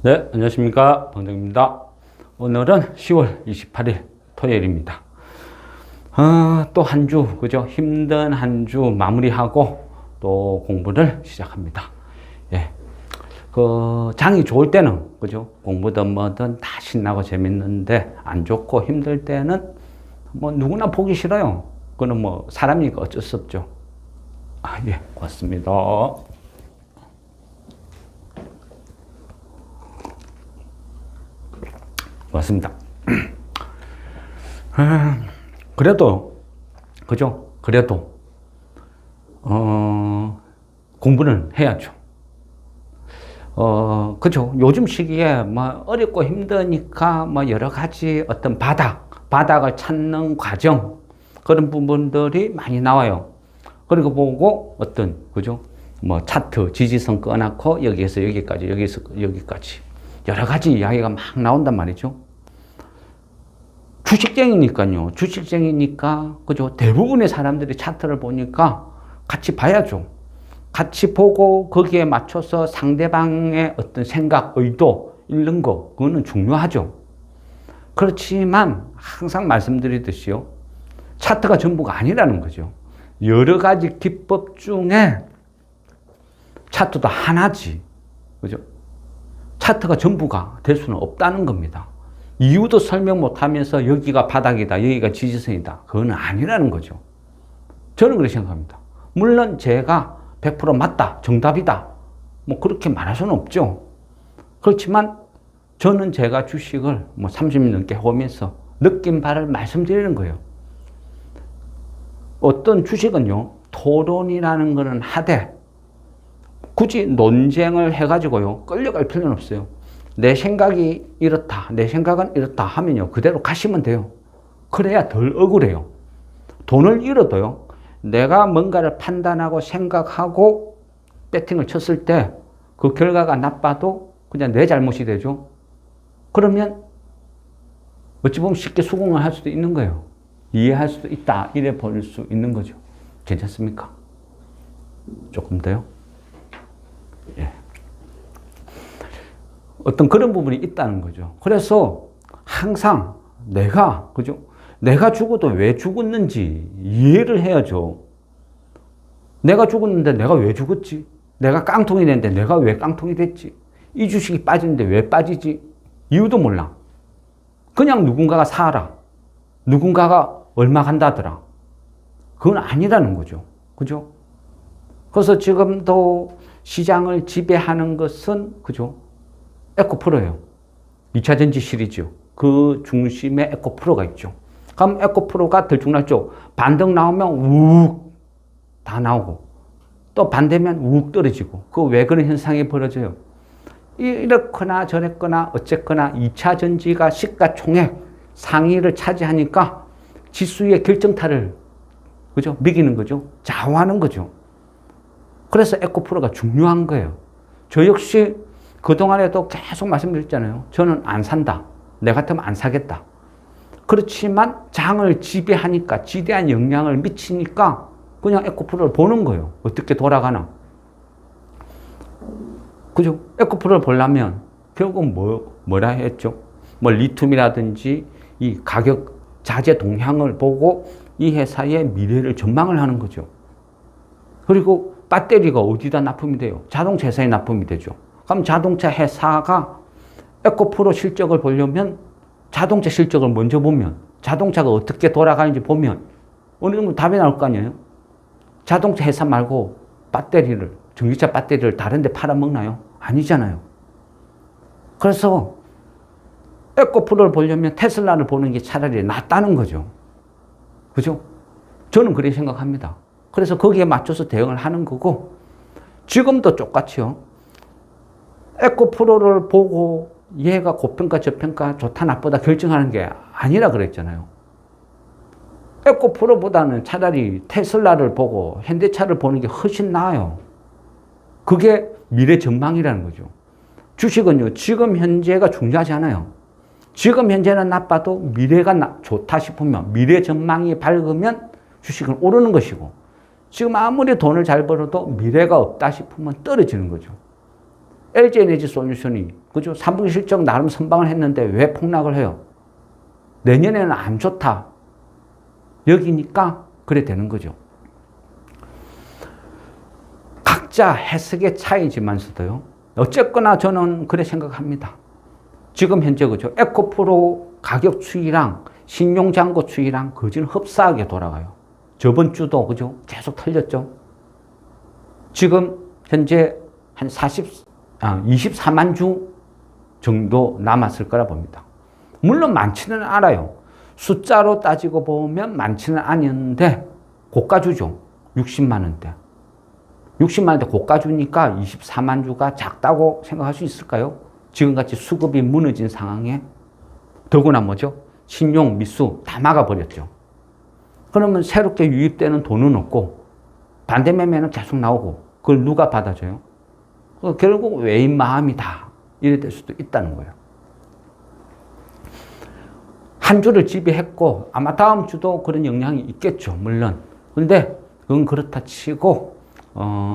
네, 안녕하십니까. 방정입니다. 오늘은 10월 28일 토요일입니다. 또 한 주, 그죠? 힘든 한 주 마무리하고 또 공부를 시작합니다. 예. 장이 좋을 때는, 그죠? 공부든 뭐든 다 신나고 재밌는데, 안 좋고 힘들 때는 뭐 누구나 보기 싫어요. 그거는 뭐 사람이니까 어쩔 수 없죠. 예, 고맙습니다. 맞습니다. 그래도, 그죠? 그래도, 공부는 해야죠. 그죠? 요즘 시기에 뭐 어렵고 힘드니까 뭐 여러 가지 어떤 바닥을 찾는 과정, 그런 부분들이 많이 나와요. 그리고 보고 그죠? 뭐 차트, 지지선 꺼놓고 여기에서 여기까지, 여기서 여기까지. 여러 가지 이야기가 막 나온단 말이죠. 주식쟁이니까, 그죠? 대부분의 사람들이 차트를 보니까 같이 봐야죠. 같이 보고 거기에 맞춰서 상대방의 어떤 생각, 의도, 읽는 거, 그거는 중요하죠. 그렇지만 항상 말씀드리듯이요. 차트가 전부가 아니라는 거죠. 여러 가지 기법 중에 차트도 하나지. 그죠? 차트가 전부가 될 수는 없다는 겁니다. 이유도 설명 못하면서 여기가 바닥이다, 여기가 지지선이다. 그건 아니라는 거죠. 저는 그렇게 생각합니다. 물론 제가 100% 맞다, 정답이다. 뭐 그렇게 말할 수는 없죠. 그렇지만 저는 제가 주식을 뭐 30년 넘게 해오면서 느낀 바를 말씀드리는 거예요. 어떤 주식은요, 토론이라는 거는 하되 굳이 논쟁을 해가지고요, 끌려갈 필요는 없어요. 내 생각이 이렇다, 내 생각은 이렇다 하면요, 그대로 가시면 돼요. 그래야 덜 억울해요. 돈을 잃어도요, 내가 뭔가를 판단하고 생각하고 배팅을 쳤을 때 그 결과가 나빠도 그냥 내 잘못이 되죠. 그러면 어찌 보면 쉽게 수긍을 할 수도 있는 거예요. 이해할 수도 있다, 이래 볼 수 있는 거죠. 괜찮습니까? 조금 더요? 예. 어떤 그런 부분이 있다는 거죠. 그래서 항상 그죠? 내가 죽어도 왜 죽었는지 이해를 해야죠. 내가 죽었는데 내가 왜 죽었지? 내가 깡통이 됐는데 내가 왜 깡통이 됐지? 이 주식이 빠지는데 왜 빠지지? 이유도 몰라. 그냥 누군가가 사라. 누군가가 얼마 간다더라. 그건 아니라는 거죠. 그죠? 그래서 지금도 시장을 지배하는 것은, 그죠? 에코프로예요. 2차전지 시리즈. 그 중심에 에코프로가 있죠. 그럼 에코프로가 들쭉날쭉 반등 나오면 욱 다 나오고 또 반대면 욱 떨어지고, 그 왜 그런 현상이 벌어져요? 이렇거나 저랬거나 어쨌거나 2차전지가 시가총액 상위를 차지하니까 지수의 결정타를, 그죠? 매기는 거죠. 좌우하는 거죠. 그래서 에코프로가 중요한 거예요. 저 역시 그동안에도 계속 말씀드렸잖아요. 저는 안 산다. 내 같으면 안 사겠다. 그렇지만 장을 지배하니까, 지대한 영향을 미치니까 그냥 에코프로를 보는 거예요. 어떻게 돌아가나. 그죠? 에코프로를 보려면 결국은 뭐라 했죠? 뭐 리튬이라든지 이 가격 자재 동향을 보고 이 회사의 미래를 전망을 하는 거죠. 그리고 배터리가 어디다 납품이 돼요? 자동차 회사에 납품이 되죠. 그럼 자동차 회사가 에코프로 실적을 보려면 자동차 실적을 먼저 보면, 자동차가 어떻게 돌아가는지 보면 어느 정도 답이 나올 거 아니에요? 자동차 회사 말고 전기차 배터리를 다른 데 팔아먹나요? 아니잖아요. 그래서 에코프로를 보려면 테슬라를 보는 게 차라리 낫다는 거죠. 그죠? 저는 그렇게 생각합니다. 그래서 거기에 맞춰서 대응을 하는 거고, 지금도 똑같이요. 에코프로를 보고 얘가 고평가 저평가 좋다 나쁘다 결정하는 게 아니라 그랬잖아요. 에코프로보다는 차라리 테슬라를 보고 현대차를 보는 게 훨씬 나아요. 그게 미래 전망이라는 거죠. 주식은요, 지금 현재가 중요하지 않아요. 지금 현재는 나빠도 미래가 좋다 싶으면, 미래 전망이 밝으면 주식은 오르는 것이고, 지금 아무리 돈을 잘 벌어도 미래가 없다 싶으면 떨어지는 거죠. LG에너지솔루션이 그죠? 3분기 실적 나름 선방을 했는데 왜 폭락을 해요? 내년에는 안 좋다. 여기니까 그래 되는 거죠. 각자 해석의 차이지만서도요. 어쨌거나 저는 그래 생각합니다. 지금 현재 그죠? 에코프로 가격 추이랑 신용잔고 추이랑 거진 흡사하게 돌아가요. 저번 주도 그죠? 계속 틀렸죠. 지금 현재 한 24만 주 정도 남았을 거라 봅니다. 물론 많지는 않아요. 숫자로 따지고 보면 많지는 않은데 고가주죠. 60만 원대. 60만 원대 고가주니까 24만 주가 작다고 생각할 수 있을까요? 지금같이 수급이 무너진 상황에 더구나 뭐죠? 신용, 미수 다 막아버렸죠. 그러면 새롭게 유입되는 돈은 없고 반대 매매는 계속 나오고 그걸 누가 받아줘요? 결국 외인 마음이다. 이래 될 수도 있다는 거예요. 한 주를 지배했고 아마 다음 주도 그런 영향이 있겠죠. 물론. 그런데 그건 그렇다 치고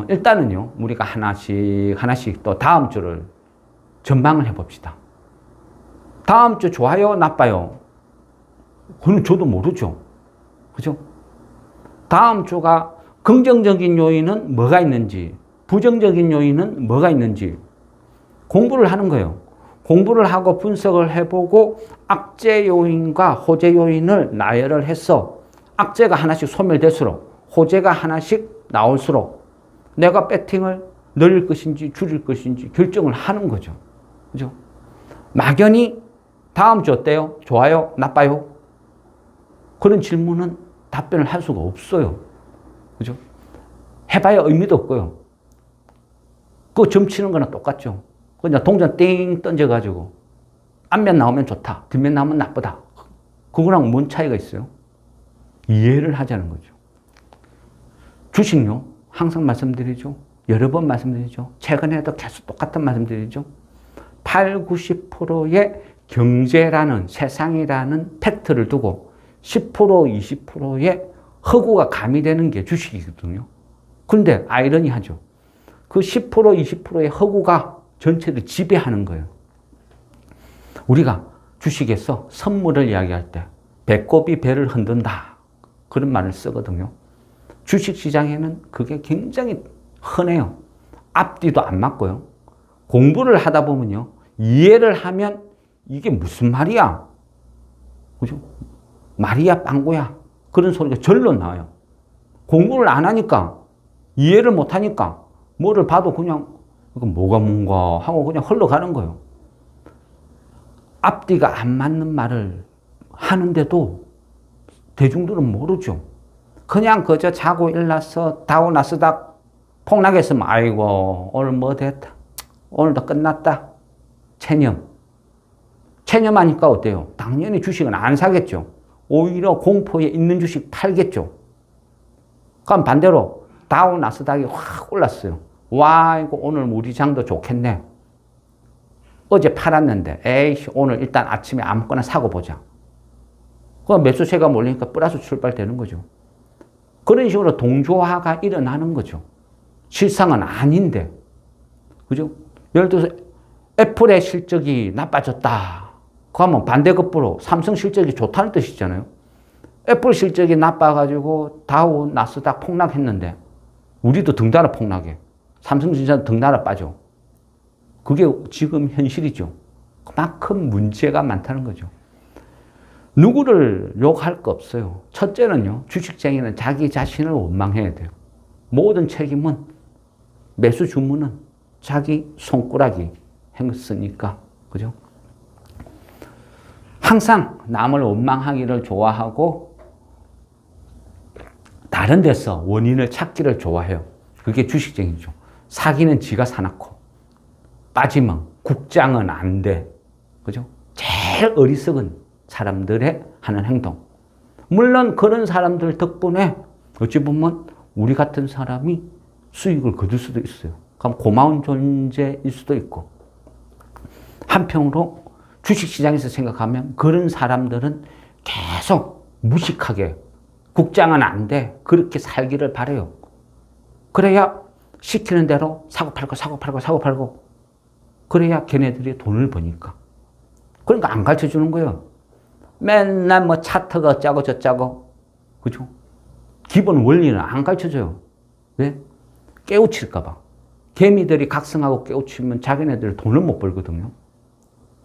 일단은요. 우리가 하나씩 또 다음 주를 전망을 해봅시다. 다음 주 좋아요? 나빠요? 그건 저도 모르죠. 그죠? 다음 주가 긍정적인 요인은 뭐가 있는지, 부정적인 요인은 뭐가 있는지 공부를 하는 거예요. 공부를 하고 분석을 해보고 악재 요인과 호재 요인을 나열을 해서 악재가 하나씩 소멸될수록 호재가 하나씩 나올수록 내가 배팅을 늘릴 것인지 줄일 것인지 결정을 하는 거죠. 그죠? 막연히 다음 주 어때요? 좋아요? 나빠요? 그런 질문은 답변을 할 수가 없어요. 그죠? 해봐야 의미도 없고요. 그거 점치는 거랑 똑같죠. 그냥 동전 띵 던져가지고 앞면 나오면 좋다. 뒷면 나오면 나쁘다. 그거랑 뭔 차이가 있어요? 이해를 하자는 거죠. 주식요. 항상 말씀드리죠. 여러 번 말씀드리죠. 최근에도 계속 똑같은 말씀드리죠. 8, 90%의 경제라는 세상이라는 팩트를 두고 10%, 20%의 허구가 가미되는 게 주식이거든요. 그런데 아이러니하죠. 그 10%, 20%의 허구가 전체를 지배하는 거예요. 우리가 주식에서 선물을 이야기할 때 배꼽이 배를 흔든다. 그런 말을 쓰거든요. 주식시장에는 그게 굉장히 흔해요. 앞뒤도 안 맞고요. 공부를 하다 보면요. 이해를 하면 이게 무슨 말이야? 그죠? 말이야 빵구야. 그런 소리가 절로 나와요. 공부를 안 하니까 이해를 못 하니까 뭐를 봐도 그냥 이건 뭐가 뭔가 하고 그냥 흘러가는 거예요. 앞뒤가 안 맞는 말을 하는데도 대중들은 모르죠. 그냥 그저 자고 일어나서 다우 나스닥 폭락했으면 아이고 오늘 뭐 됐다. 오늘도 끝났다. 체념하니까 어때요? 당연히 주식은 안 사겠죠. 오히려 공포에 있는 주식 팔겠죠. 그럼 반대로 다우 나스닥이 확 올랐어요. 와 이거 오늘 우리 장도 좋겠네. 어제 팔았는데 에이씨 오늘 일단 아침에 아무거나 사고 보자. 그럼 매수세가 몰리니까 플러스 출발되는 거죠. 그런 식으로 동조화가 일어나는 거죠. 실상은 아닌데. 그죠? 예를 들어서 애플의 실적이 나빠졌다. 그러면 반대급부로 삼성 실적이 좋다는 뜻이잖아요. 애플 실적이 나빠가지고 다우 나스닥 폭락했는데 우리도 등달아 폭락해. 삼성전자도 등달아 빠져. 그게 지금 현실이죠. 그만큼 문제가 많다는 거죠. 누구를 욕할 거 없어요. 첫째는요. 주식쟁이는 자기 자신을 원망해야 돼요. 모든 책임은 매수 주문은 자기 손가락이 했으니까. 그죠? 항상 남을 원망하기를 좋아하고 다른 데서 원인을 찾기를 좋아해요. 그게 주식쟁이죠. 사기는 지가 사놓고 빠지면 국장은 안 돼. 그죠? 제일 어리석은 사람들의 하는 행동. 물론 그런 사람들 덕분에 어찌 보면 우리 같은 사람이 수익을 거둘 수도 있어요. 그럼 고마운 존재일 수도 있고. 한편으로 주식시장에서 생각하면 그런 사람들은 계속 무식하게 국장은 안 돼. 그렇게 살기를 바라요. 그래야 시키는 대로 사고 팔고 사고 팔고 사고 팔고 그래야 걔네들이 돈을 버니까. 그러니까 안 가르쳐 주는 거예요. 맨날 뭐 차트가 어쩌고 저쩌고. 그죠? 기본 원리는 안 가르쳐 줘요. 왜? 깨우칠까봐. 개미들이 각성하고 깨우치면 자기네들 돈을 못 벌거든요.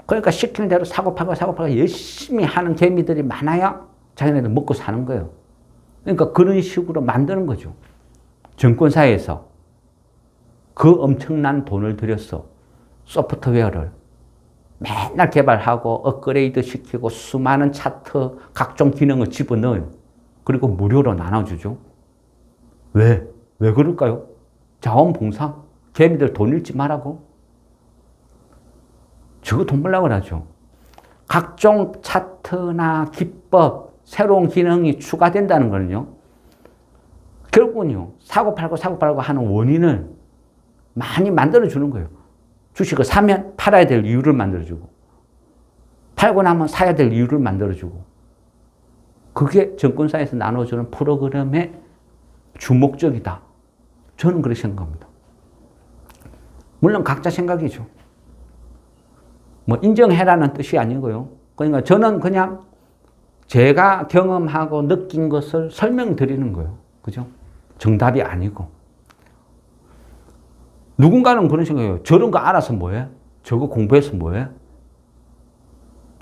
그러니까 시키는 대로 사고팔고 열심히 하는 개미들이 많아야 자기네들 먹고 사는 거예요. 그러니까 그런 식으로 만드는 거죠. 정권사에서 그 엄청난 돈을 들여서 소프트웨어를 맨날 개발하고 업그레이드 시키고 수많은 차트, 각종 기능을 집어넣어요. 그리고 무료로 나눠주죠. 왜? 왜 그럴까요? 자원봉사? 개미들 돈 잃지 말라고? 저거 돈 벌라고 하죠. 각종 차트나 기법, 새로운 기능이 추가된다는 거는요. 결국은요. 사고팔고 하는 원인을 많이 만들어주는 거예요. 주식을 사면 팔아야 될 이유를 만들어주고 팔고 나면 사야 될 이유를 만들어주고 그게 정권사에서 나눠주는 프로그램의 주목적이다. 저는 그렇게 생각합니다. 물론 각자 생각이죠. 뭐 인정해라는 뜻이 아니고요. 그러니까 저는 그냥 제가 경험하고 느낀 것을 설명드리는 거예요. 그죠? 정답이 아니고. 누군가는 그런 생각이에요. 저런 거 알아서 뭐해? 저거 공부해서 뭐해?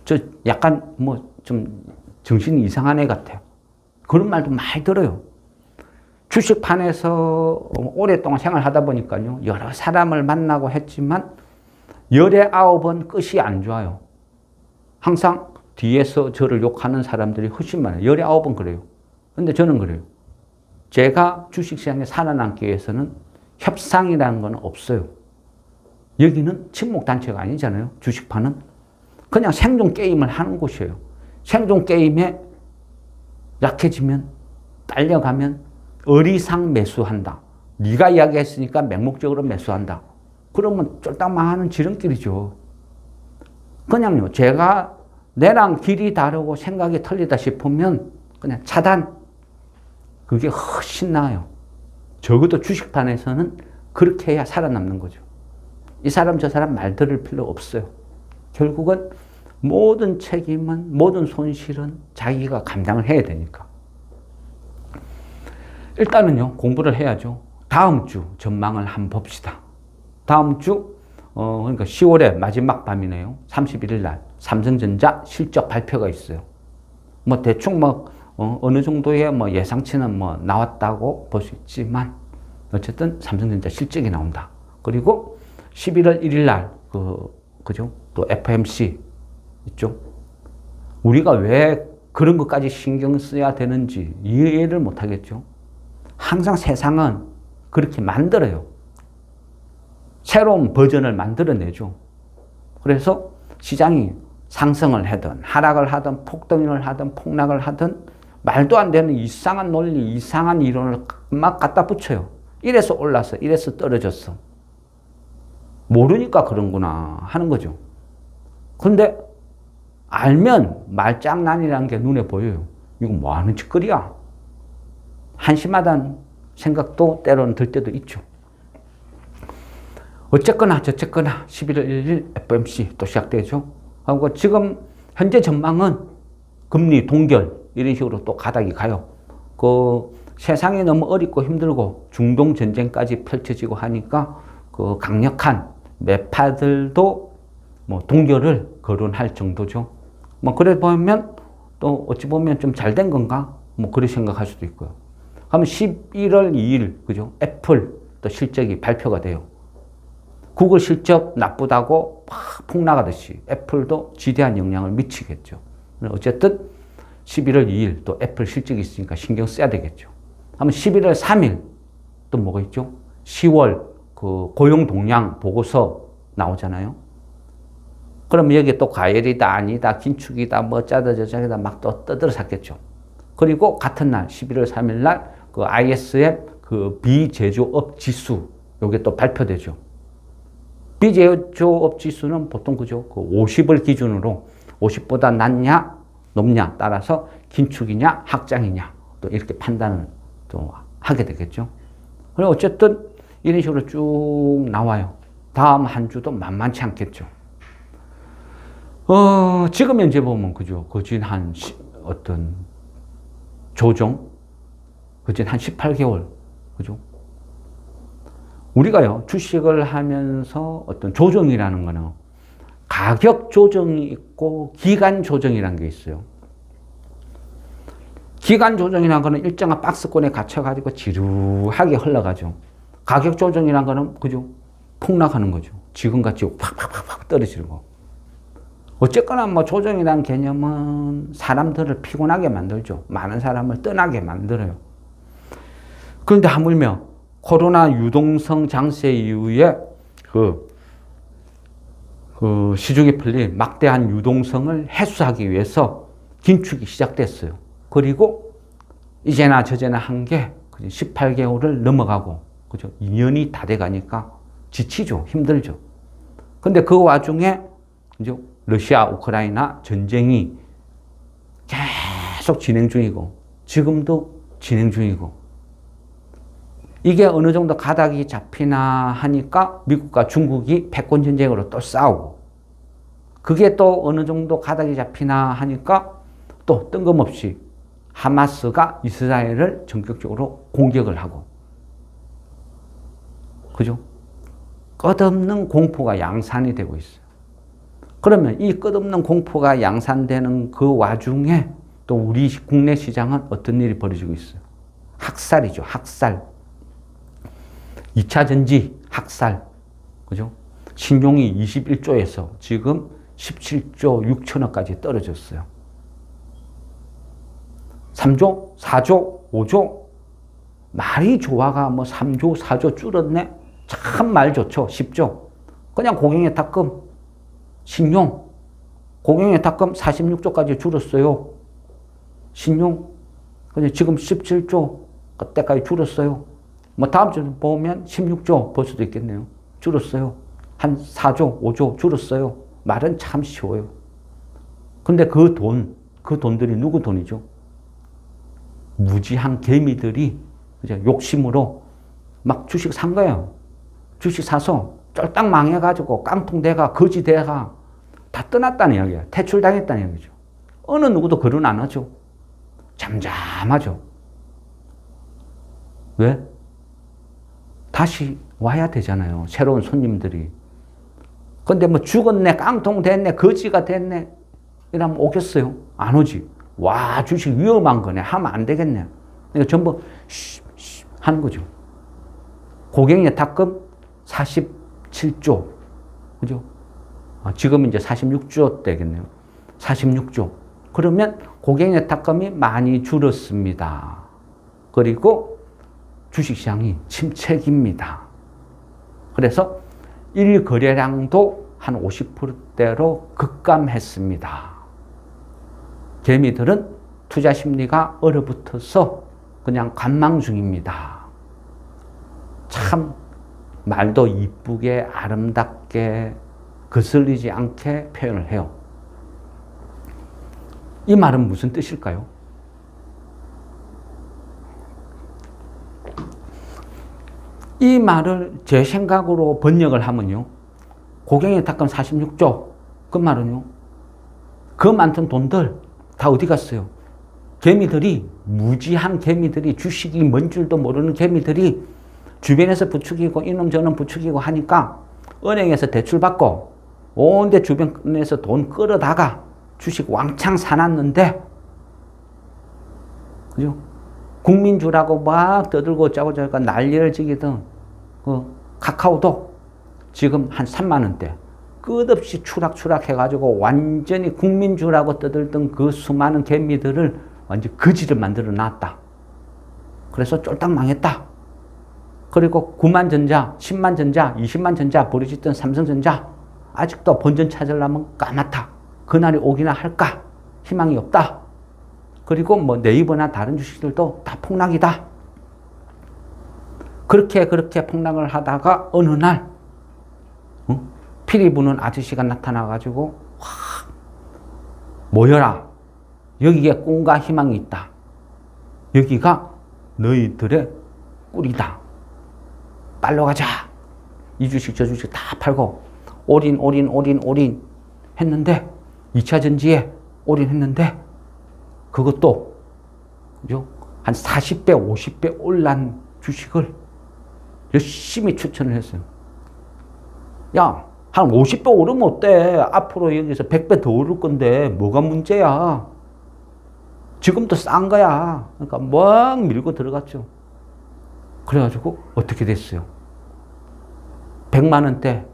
저 약간 뭐 좀 정신이 이상한 애 같아요. 그런 말도 많이 들어요. 주식판에서 오랫동안 생활하다 보니까요. 여러 사람을 만나고 했지만 19번 끝이 안 좋아요. 항상 뒤에서 저를 욕하는 사람들이 훨씬 많아요. 19번 그래요. 근데 저는 그래요. 제가 주식시장에 살아남기 위해서는 협상이라는 건 없어요. 여기는 친목단체가 아니잖아요. 주식판은. 그냥 생존 게임을 하는 곳이에요. 생존 게임에 약해지면 딸려가면 어리상 매수한다. 네가 이야기했으니까 맹목적으로 매수한다. 그러면 쫄딱 망하는 지름길이죠. 그냥요. 제가 내랑 길이 다르고 생각이 틀리다 싶으면 그냥 차단. 그게 훨씬 나아요. 적어도 주식판에서는 그렇게 해야 살아남는 거죠. 이 사람 저 사람 말 들을 필요 없어요. 결국은 모든 책임은 모든 손실은 자기가 감당을 해야 되니까. 일단은요. 공부를 해야죠. 다음 주 전망을 한번 봅시다. 다음 주 그러니까 10월의 마지막 밤이네요. 31일 날 삼성전자 실적 발표가 있어요. 뭐 대충 뭐 어느 정도의 뭐 예상치는 뭐 나왔다고 볼 수 있지만 어쨌든 삼성전자 실적이 나온다. 그리고 11월 1일 날 그죠? 또 FMC 있죠. 우리가 왜 그런 것까지 신경 써야 되는지 이해를 못 하겠죠. 항상 세상은 그렇게 만들어요. 새로운 버전을 만들어내죠. 그래서 시장이 상승을 하든 하락을 하든 폭등을 하든 폭락을 하든 말도 안 되는 이상한 논리, 이상한 이론을 막 갖다 붙여요. 이래서 올라서 이래서 떨어졌어. 모르니까 그런구나 하는 거죠. 근데 알면 말장난이라는 게 눈에 보여요. 이거 뭐 하는 짓거리야? 한심하다는 생각도 때로는 들 때도 있죠. 어쨌거나 저쨌거나 11월 1일 FOMC 또 시작되죠. 하고 지금 현재 전망은 금리 동결 이런 식으로 또 가닥이 가요. 그 세상이 너무 어렵고 힘들고 중동 전쟁까지 펼쳐지고 하니까 그 강력한 매파들도 뭐 동결을 거론할 정도죠. 뭐 그래 보면 또 어찌 보면 좀 잘 된 건가? 뭐 그렇게 생각할 수도 있고요. 그러면 11월 2일 그죠? 애플 또 실적이 발표가 돼요. 구글 실적 나쁘다고 막 폭락하듯이 애플도 지대한 영향을 미치겠죠. 어쨌든 11월 2일 또 애플 실적이 있으니까 신경 써야 되겠죠. 그러면 11월 3일 또 뭐가 있죠? 10월 그 고용 동향 보고서 나오잖아요. 그럼 여기에 또 과열이다 아니다 긴축이다 뭐 짜다 저짜다 막 또 떠들어섰겠죠. 그리고 같은 날 11월 3일 날 그 ISM 그 비제조업 지수 요게 또 발표되죠. 비제조업 지수는 보통 그죠? 그 50을 기준으로 50보다 낮냐 높냐 따라서 긴축이냐 확장이냐 또 이렇게 판단을 또 하게 되겠죠. 그리고 어쨌든 이런 식으로 쭉 나와요. 다음 한 주도 만만치 않겠죠. 지금 현재 보면, 그죠? 거진 어떤 조정? 거진 한 18개월. 그죠? 우리가요, 주식을 하면서 어떤 조정이라는 거는 가격 조정이 있고 기간 조정이라는 게 있어요. 기간 조정이라는 거는 일정한 박스권에 갇혀가지고 지루하게 흘러가죠. 가격 조정이라는 거는, 그죠? 폭락하는 거죠. 지금같이 팍팍팍팍 떨어지는 거. 어쨌거나 뭐 조정이라는 개념은 사람들을 피곤하게 만들죠. 많은 사람을 떠나게 만들어요. 그런데 하물며 코로나 유동성 장세 이후에 그 시중에 풀린 막대한 유동성을 해소하기 위해서 긴축이 시작됐어요. 그리고 이제나 저제나 한 게 18개월을 넘어가고, 그죠? 2년이 다 돼가니까 지치죠. 힘들죠. 근데 그 와중에 이제 러시아, 우크라이나 전쟁이 계속 진행 중이고, 지금도 진행 중이고, 이게 어느 정도 가닥이 잡히나 하니까 미국과 중국이 패권 전쟁으로 또 싸우고, 그게 또 어느 정도 가닥이 잡히나 하니까 또 뜬금없이 하마스가 이스라엘을 전격적으로 공격을 하고, 그죠? 끝없는 공포가 양산이 되고 있어요. 그러면 이 끝없는 공포가 양산되는 그 와중에 또 우리 국내 시장은 어떤 일이 벌어지고 있어요? 학살이죠. 학살. 2차 전지 학살. 그죠? 신용이 21조에서 지금 17조 6천억까지 떨어졌어요. 3조, 4조, 5조. 말이 좋아가 뭐 3조, 4조 줄었네? 참 말 좋죠. 쉽죠. 그냥 고객예탁금, 신용. 고객예탁금 46조까지 줄었어요. 신용. 근데 지금 17조 그때까지 줄었어요. 뭐 다음 주 보면 16조 볼 수도 있겠네요. 줄었어요. 한 4조, 5조 줄었어요. 말은 참 쉬워요. 근데 그 돈들이 누구 돈이죠? 무지한 개미들이 이제 욕심으로 막 주식 산 거예요. 주식 사서 쫄딱 망해가지고 깡통대가 거지대가 다 떠났다는 이야기야. 퇴출당했다는 이야기죠. 어느 누구도 거론 안 하죠. 잠잠하죠. 왜? 다시 와야 되잖아요. 새로운 손님들이. 근데 뭐 죽었네, 깡통 됐네, 거지가 됐네 이러면 오겠어요? 안 오지. 와, 주식 위험한 거네. 하면 안 되겠네. 그러니까 전부 하는 거죠. 고객예탁금 47조. 그죠? 지금 이제 46조 되겠네요. 46조. 그러면 고객예탁금이 많이 줄었습니다. 그리고 주식시장이 침체기입니다. 그래서 일거래량도 한 50%대로 급감했습니다. 개미들은 투자 심리가 얼어붙어서 그냥 관망 중입니다. 참 말도 이쁘게 아름답게 거슬리지 않게 표현을 해요. 이 말은 무슨 뜻일까요? 이 말을 제 생각으로 번역을 하면요. 고객예탁금 46조. 그 말은요. 그 많던 돈들 다 어디 갔어요? 개미들이, 무지한 개미들이, 주식이 뭔 줄도 모르는 개미들이 주변에서 부추기고 이놈 저놈 부추기고 하니까 은행에서 대출받고 온데 주변에서 돈 끌어다가 주식 왕창 사놨는데, 그죠? 국민주라고 막 떠들고 짜고저고 난리를 지기던 그 카카오도 지금 한 3만 원대 끝없이 추락추락 해가지고 완전히 국민주라고 떠들던 그 수많은 개미들을 완전 거지를 만들어 놨다. 그래서 쫄딱 망했다. 그리고 9만 전자, 10만 전자, 20만 전자 버려졌던 삼성전자 아직도 본전 찾으려면 까맣다. 그날이 오기나 할까? 희망이 없다. 그리고 뭐 네이버나 다른 주식들도 다 폭락이다. 그렇게 폭락을 하다가 어느 날 피리 부는 아저씨가 나타나가지고 확 모여라. 여기에 꿈과 희망이 있다. 여기가 너희들의 꿀이다. 빨로 가자. 이 주식 저 주식 다 팔고 올인 했는데 2차 전지에 올인했는데 그것도 그죠? 한 40배, 50배 올란 주식을 열심히 추천을 했어요. 야, 한 50배 오르면 어때? 앞으로 여기서 100배 더 오를 건데 뭐가 문제야? 지금도 싼 거야. 그러니까 막 밀고 들어갔죠. 그래가지고 어떻게 됐어요? 100만 원대,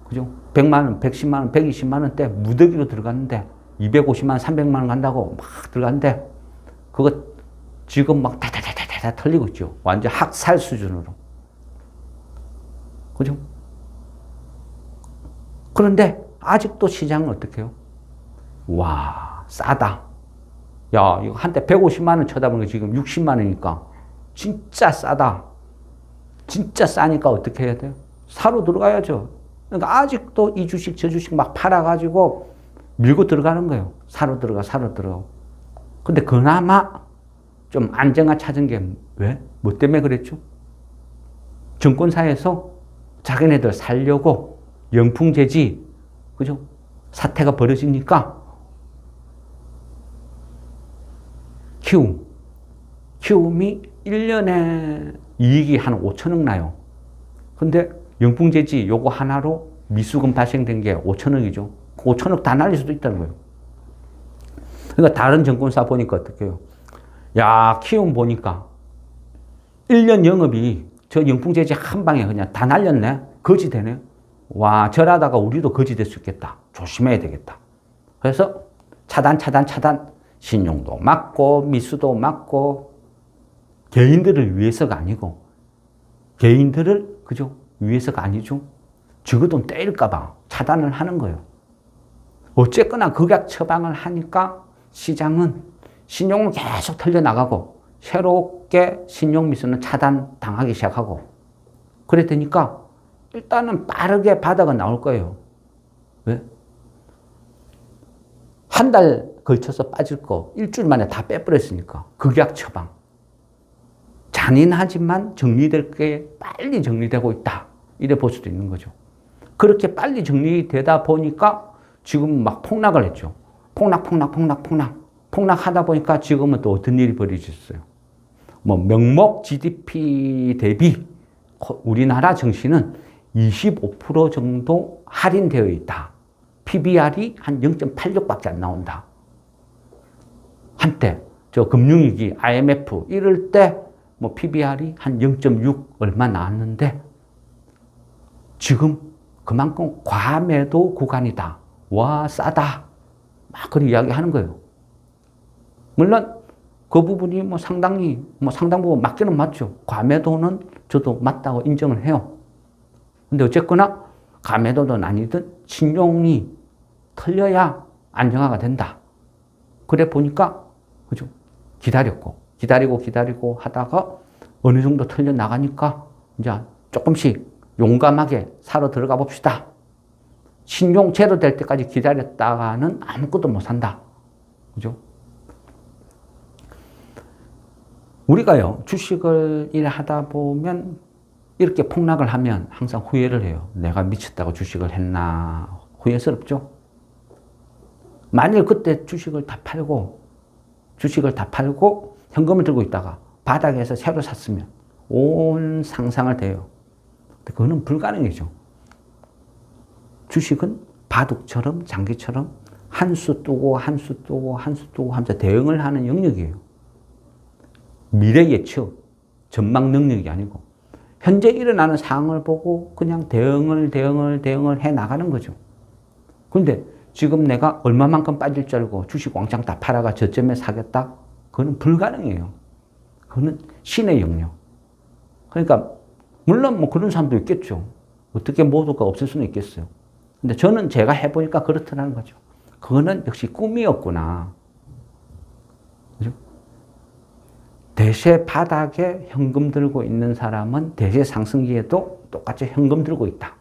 그죠? 100만 원, 110만 원, 120만 원대 무더기로 들어갔는데 250만 원, 300만 원 간다고 막 들어갔는데 그거 지금 막 다다다다다 털리고 있죠. 완전 학살 수준으로. 그죠? 그런데 아직도 시장은 어떻게 해요? 와, 싸다. 야, 이거 한때 150만 원 쳐다보는 게 지금 60만 원이니까 진짜 싸다. 진짜 싸니까 어떻게 해야 돼요? 사러 들어가야죠. 그러니까 아직도 이 주식 저 주식 막 팔아가지고 밀고 들어가는 거예요. 사러 들어가. 근데 그나마 좀 안정화 찾은 게 왜? 뭐 때문에 그랬죠? 증권사에서 자기네들 살려고 영풍재지, 그죠? 사태가 벌어지니까 키움이 1년에 이익이 한 5천억 나요. 근데 영풍재지 요거 하나로 미수금 발생된 게 5천억이죠. 5천억 다 날릴 수도 있다는 거예요. 그러니까 다른 증권사 보니까 어떻게 해요? 야, 키움 보니까 1년 영업이 저 영풍재지 한 방에 그냥 다 날렸네? 거지 되네? 와, 저러다가 우리도 거지 될 수 있겠다. 조심해야 되겠다. 그래서 차단. 신용도 막고, 미수도 막고, 개인들을 위해서가 아니고, 개인들을, 그죠? 위해서가 아니죠. 적어도 때릴까봐 차단을 하는 거예요. 어쨌거나 극약 처방을 하니까 시장은 신용은 계속 털려나가고, 새롭게 신용 미수는 차단당하기 시작하고, 그래 되니까 일단은 빠르게 바닥은 나올 거예요. 왜? 한 달 걸쳐서 빠질 거 일주일 만에 다 빼버렸으니까. 극약 처방. 잔인하지만 정리될 게 빨리 정리되고 있다. 이래 볼 수도 있는 거죠. 그렇게 빨리 정리되다 보니까 지금 막 폭락을 했죠. 폭락하다 보니까 지금은 또 어떤 일이 벌어졌어요. 뭐 명목 GDP 대비 우리나라 증시는 25% 정도 할인되어 있다. PBR이 한 0.86밖에 안 나온다. 한때 저 금융위기, IMF 이럴 때 뭐 PBR이 한 0.6 얼마 나왔는데 지금 그만큼 과매도 구간이다. 와, 싸다. 막 그런 이야기 하는 거예요. 물론 그 부분이 뭐 상당히 상당 부분 맞기는 맞죠. 과매도는 저도 맞다고 인정을 해요. 근데 어쨌거나 과매도든 아니든 신용이 털려야 안정화가 된다. 그래 보니까 그죠? 기다리고 하다가 어느 정도 털려 나가니까 이제 조금씩 용감하게 사러 들어가 봅시다. 신용 제로 될 때까지 기다렸다가는 아무것도 못 산다. 그죠? 우리가요, 주식을 일하다 보면 이렇게 폭락을 하면 항상 후회를 해요. 내가 미쳤다고 주식을 했나. 후회스럽죠? 만일 그때 주식을 다 팔고 현금을 들고 있다가 바닥에서 새로 샀으면 온 상상을 대요. 근데 그거는 불가능이죠. 주식은 바둑처럼 장기처럼 한 수 뜨고 하면서 대응을 하는 영역이에요. 미래 예측, 전망 능력이 아니고 현재 일어나는 상황을 보고 그냥 대응을 해 나가는 거죠. 그런데 지금 내가 얼마만큼 빠질 줄 알고 주식 왕창 다 팔아가 저점에 사겠다? 그거는 불가능해요. 그거는 신의 영역. 그러니까 물론 뭐 그런 사람도 있겠죠. 어떻게 모두가 없을 수는 있겠어요. 근데 저는 제가 해보니까 그렇더라는 거죠. 그거는 역시 꿈이었구나. 그죠? 대세 바닥에 현금 들고 있는 사람은 대세 상승기에도 똑같이 현금 들고 있다.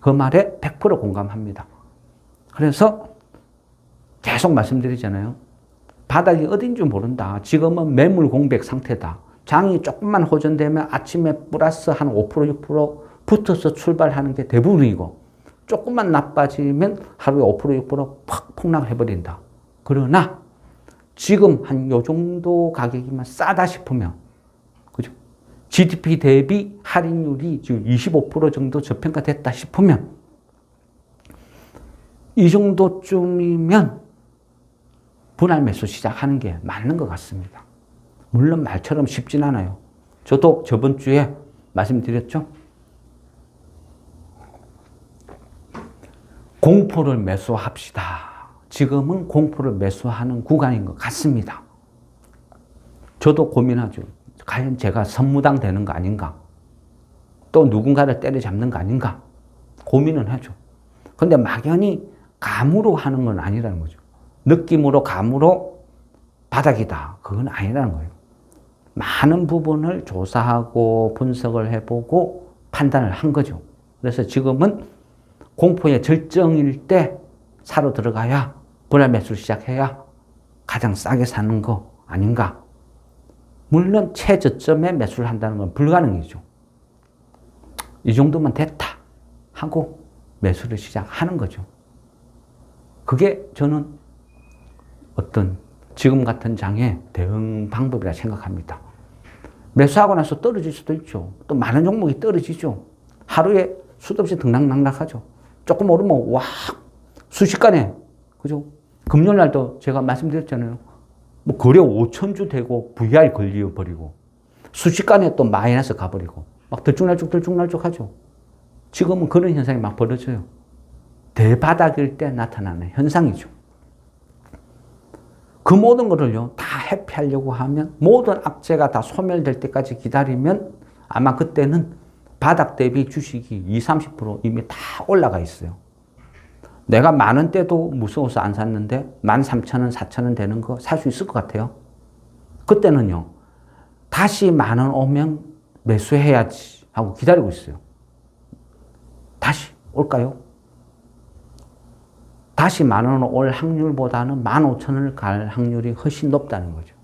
그 말에 100% 공감합니다. 그래서 계속 말씀드리잖아요. 바닥이 어딘지 모른다. 지금은 매물 공백 상태다. 장이 조금만 호전되면 아침에 플러스 한 5%, 6% 붙어서 출발하는 게 대부분이고 조금만 나빠지면 하루에 5% 6%팍 폭락을 해버린다. 그러나 지금 한 요 정도 가격이면 싸다 싶으면, 그죠? GDP 대비 할인율이 지금 25% 정도 저평가됐다 싶으면 이 정도쯤이면 분할 매수 시작하는 게 맞는 것 같습니다. 물론 말처럼 쉽진 않아요. 저도 저번 주에 말씀드렸죠. 공포를 매수합시다. 지금은 공포를 매수하는 구간인 것 같습니다. 저도 고민하죠. 과연 제가 선무당 되는 거 아닌가? 또 누군가를 때려잡는 거 아닌가? 고민은 하죠. 근데 막연히 감으로 하는 건 아니라는 거죠. 느낌으로 감으로 바닥이다. 그건 아니라는 거예요. 많은 부분을 조사하고 분석을 해보고 판단을 한 거죠. 그래서 지금은 공포의 절정일 때 사러 들어가야, 분할 매수를 시작해야 가장 싸게 사는 거 아닌가. 물론 최저점에 매수를 한다는 건 불가능이죠. 이 정도면 됐다 하고 매수를 시작하는 거죠. 그게 저는 어떤 지금 같은 장의 대응 방법이라 생각합니다. 매수하고 나서 떨어질 수도 있죠. 또 많은 종목이 떨어지죠. 하루에 수도 없이 등락낙락하죠. 조금 오르면 와 순식간에, 그죠? 금요일 날도 제가 말씀드렸잖아요. 뭐 거래 5,000주 되고 VR 걸려버리고 순식간에 또 마이너스 가버리고 막 들쭉날쭉 하죠. 지금은 그런 현상이 막 벌어져요. 대바닥일 때 나타나는 현상이죠. 그 모든 것을요 다 회피하려고 하면, 모든 악재가 다 소멸될 때까지 기다리면 아마 그때는 바닥 대비 주식이 20, 30% 이미 다 올라가 있어요. 내가 10,000원 때도 무서워서 안 샀는데 13,000원, 4,000원 되는 거 살 수 있을 것 같아요. 그때는요 다시 10,000원 오면 매수해야지 하고 기다리고 있어요. 다시 올까요? 다시 10,000원 올 확률보다는 15,000원을 갈 확률이 훨씬 높다는 거죠.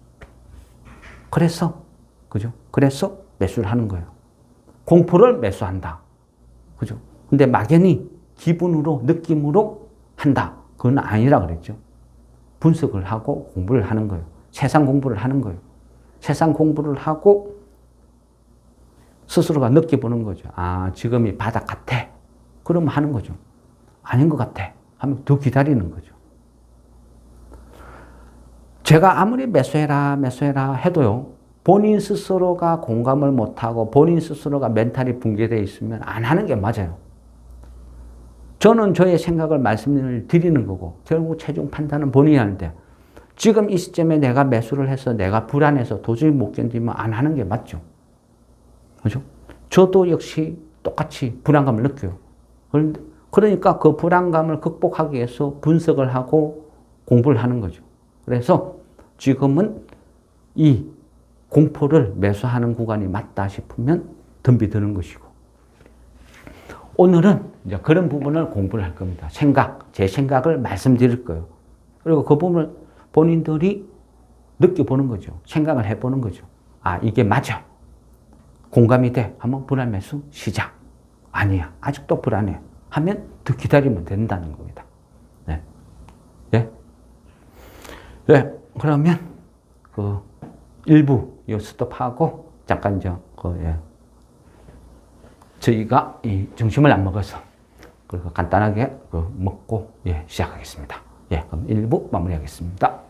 그래서, 그죠? 그래서 매수를 하는 거예요. 공포를 매수한다. 그죠? 근데 막연히 기분으로, 느낌으로 한다. 그건 아니라 그랬죠. 분석을 하고 공부를 하는 거예요. 세상 공부를 하는 거예요. 세상 공부를 하고 스스로가 느껴보는 거죠. 아, 지금이 바닥 같아. 그러면 하는 거죠. 아닌 것 같아. 하면 더 기다리는 거죠. 제가 아무리 매수해라 해도요, 본인 스스로가 공감을 못하고 본인 스스로가 멘탈이 붕괴되어 있으면 안 하는 게 맞아요. 저는 저의 생각을 말씀을 드리는 거고, 결국 최종 판단은 본인이 하는데, 지금 이 시점에 내가 매수를 해서 내가 불안해서 도저히 못 견디면 안 하는 게 맞죠. 그죠? 저도 역시 똑같이 불안감을 느껴요. 그러니까 그 불안감을 극복하기 위해서 분석을 하고 공부를 하는 거죠. 그래서 지금은 이 공포를 매수하는 구간이 맞다 싶으면 덤비드는 것이고, 오늘은 이제 그런 부분을 공부를 할 겁니다. 제 생각을 말씀드릴 거예요. 그리고 그 부분을 본인들이 느껴보는 거죠. 생각을 해보는 거죠. 아, 이게 맞아. 공감이 돼. 하면 분할 매수 시작. 아니야. 아직도 불안해. 하면 더 기다리면 된다는 겁니다. 네. 예? 네. 그러면 그 일부 요 스톱하고 잠깐 저희가 이 점심을 안 먹어서 그리고 간단하게 먹고 시작하겠습니다. 예, 그럼 1부 마무리하겠습니다.